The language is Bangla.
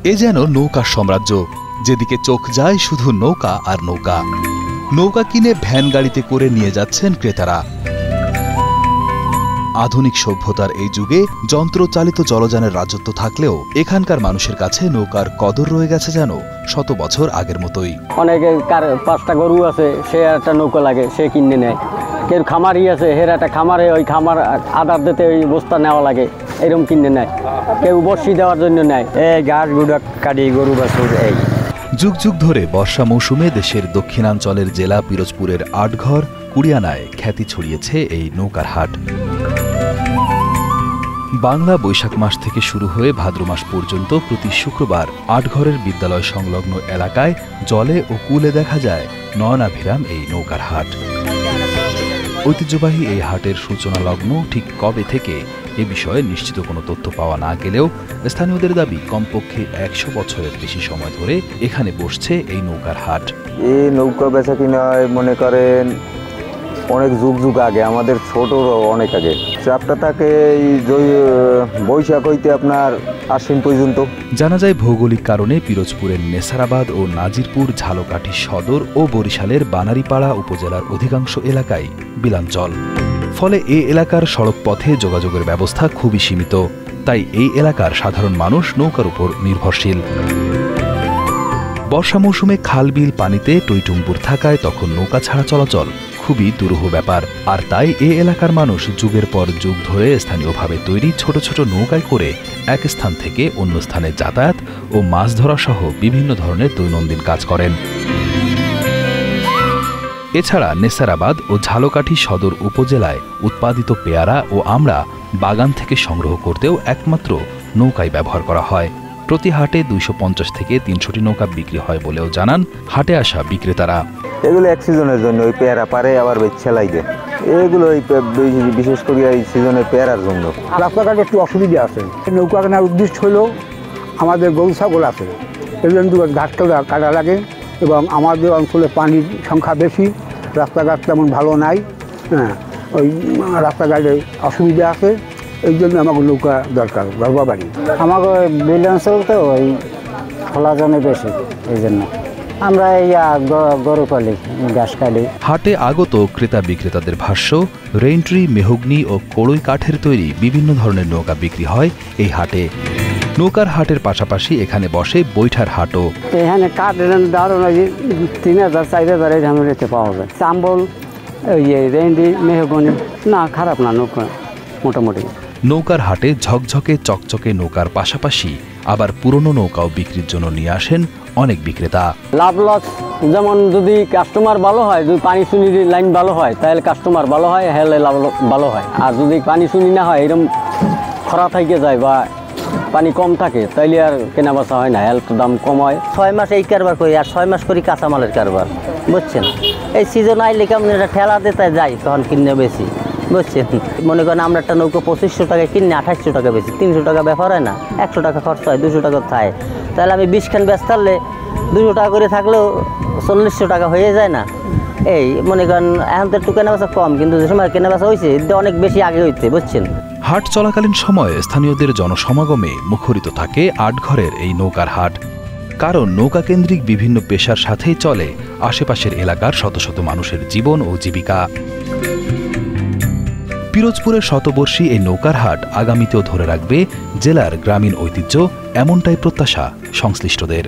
এ যেন নৌকার সাম্রাজ্য, যেদিকে চোখ যায় শুধু নৌকা আর নৌকা। নৌকা কিনে ভ্যান গাড়িতে করে নিয়ে যাচ্ছেন ক্রেতারা। আধুনিক সভ্যতার এই যুগে যন্ত্রচালিত জলযানের রাজত্ব থাকলেও এখানকার মানুষের কাছে নৌকার কদর রয়ে গেছে যেন শত বছর আগের মতোই। অনেকে কার 5টা গরু আছে, সে একটা নৌকা লাগে, সে কিনে নেয়। কেউ খামারই আছে, হের একটা খামারে ওই খামার আদার দিতে ওই বস্তা নেওয়া লাগে, এরকম কিনে নেয়। কেউ বর্ষি দেওয়ার জন্য নেয়, এই ঘাস গুঁড়া কাটি গরু বাছুর। এই যুগ যুগ ধরে বর্ষা মৌসুমে দেশের দক্ষিণাঞ্চলের জেলা পিরোজপুরের আটঘর কুড়িয়ানায় খ্যাতি ছড়িয়েছে এই নৌকার হাট। বাংলা বৈশাখ মাস থেকে শুরু হয়ে ভাদ্র মাস পর্যন্ত প্রতি শুক্রবার আটঘরের বিদ্যালয় সংলগ্ন এলাকায় জলে ও কুলে দেখা যায় নয়নাভিরাম এই নৌকার হাট। ঐতিহ্যবাহী এই হাটের সূচনা লগ্ন ঠিক কবে থেকে এ বিষয়ে নিশ্চিত কোনো তথ্য পাওয়া না গেলেও স্থানীয়দের দাবি কমপক্ষে 100 বছরের বেশি সময় ধরে এখানে বসছে এই নৌকার হাট। এই নৌকা বেচা কিনা মনে করেন অনেক যুগ যুগ আগে, আমাদের ছোটরও অনেক আগে। চাপটা থাকে এই বৈশাখ হইতে আপনার আশ্বিন পর্যন্ত। জানা যায় ভৌগোলিক কারণে পিরোজপুরের নেসারাবাদ ও নাজিরপুর, ঝালকাঠি সদর ও বরিশালের বানারীপাড়া উপজেলার অধিকাংশ এলাকায় বিলাঞ্চল। ফলে এই এলাকার সড়ক পথে যোগাযোগের ব্যবস্থা খুবই সীমিত। তাই এই এলাকার সাধারণ মানুষ নৌকার উপর নির্ভরশীল। বর্ষা মৌসুমে খাল বিল পানিতে টইটুম্বুর থাকায় তখন নৌকা ছাড়া চলাচল খুবই দুরূহ ব্যাপার। আর তাই এ এলাকার মানুষ যুগের পর যুগ ধরে স্থানীয়ভাবে তৈরি ছোট ছোট নৌকায় করে এক স্থান থেকে অন্য স্থানে যাতায়াত ও মাছ ধরা সহ বিভিন্ন ধরনের দৈনন্দিন কাজ করেন। এছাড়া নেসারাবাদ ও ঝালকাঠি সদর উপজেলায় উৎপাদিত পেয়ারা ও আমড়া বাগান থেকে সংগ্রহ করতেও একমাত্র নৌকাই ব্যবহার করা হয়। প্রতি হাটে 250 থেকে 300টি নৌকা বিক্রি হয় বলেও জানান হাটে আসা বিক্রেতারা। এগুলো এক সিজনের জন্য, ওই পেয়ারা পারে আবার বেচালাই দেয়। এগুলো বিশেষ করে এই সিজনে পেয়ারার জন্য। রাস্তাঘাটে একটু অসুবিধা আছে। নৌকা কেনার উদ্দেশ্য হলো আমাদের গরু ছাগল আছে, এই জন্য ঘাটটা কাটা লাগে এবং আমাদের অঞ্চলে পানির সংখ্যা বেশি, রাস্তাঘাট তেমন ভালো নাই। হ্যাঁ, ওই রাস্তাঘাটে অসুবিধা আছে, এই জন্য আমাকে নৌকা দরকার। ঘরবা বাড়ি আমাকে বিল অঞ্চল তো ওই খোলা জনে বেশি, এই জন্য আমরা এই গরু পালি, ঘাস খালি। হাটে আগত ক্রেতা বিক্রেতাদের ভাষ্য, রেইনট্রি, মেহগনি ও কড়ই কাঠের তৈরি বিভিন্ন ধরনের নৌকা বিক্রি হয় এই হাটে। নৌকার হাটের পাশাপাশি এখানে বসে বৈঠার হাটও। এখানে কাঠ দারুণ 3000 4000 এই ধানের রেটে পাওয়া যায়। চাম্বল, রেইনট্রি, মেহগনি না খারাপ না নৌকা মোটামুটি। নৌকার হাটে ঝকঝকে চকচকে নৌকার পাশাপাশি আবার পুরনো নৌকাও বিক্রির জন্য নিয়ে আসেন অনেক বিক্রেতা। লাভ লস যেমন যদি কাস্টমার ভালো হয়, যদি পানি শুনির লাইন ভালো হয় তাহলে কাস্টমার ভালো হয়, হেলে লাভ ভালো হয়। আর যদি পানি শুনি না হয়, এরকম খরা থেকে যায় বা পানি কম থাকে, তাইলে আর কেনা বেচা হয় না, হেল্প দাম কম হয়। 6 মাস এই কারবার করি আর 6 মাস করি কাঁচামালের কারবার, বুঝছেন। এই সিজন আইলে কেমন এটা ঠেলা দিতে যাই, তখন কিনে বেশি, বুঝছেন। মনে করেন আমরা একটা নৌকা 2500 টাকায় কিনে 2800 টাকা বেশি, 300 টাকা ব্যাপার হয় না, 100 টাকা খরচ হয়, 200 টাকা থাকে। তাহলে আমি 20 খান বেচ থাকলে 200 টাকা করে থাকলেও 4000 টাকা হয়ে যায় না। এই মনে করেন এখন তো একটু কেনা বেচা কম, কিন্তু যে সময় কেনা বেচা হয়েছে অনেক বেশি আগে হইতে, বুঝছেন। হাট চলাকালীন সময়ে স্থানীয়দের জনসমাগমে মুখরিত থাকে আটঘরের এই নৌকার হাট। কারণ নৌকা কেন্দ্রিক বিভিন্ন পেশার সাথেই চলে আশেপাশের এলাকার শত শত মানুষের জীবন ও জীবিকা। পিরোজপুরের শতবর্ষী এই নৌকার হাট আগামীতেও ধরে রাখবে জেলার গ্রামীণ ঐতিহ্য, এমনটাই প্রত্যাশা সংশ্লিষ্টদের।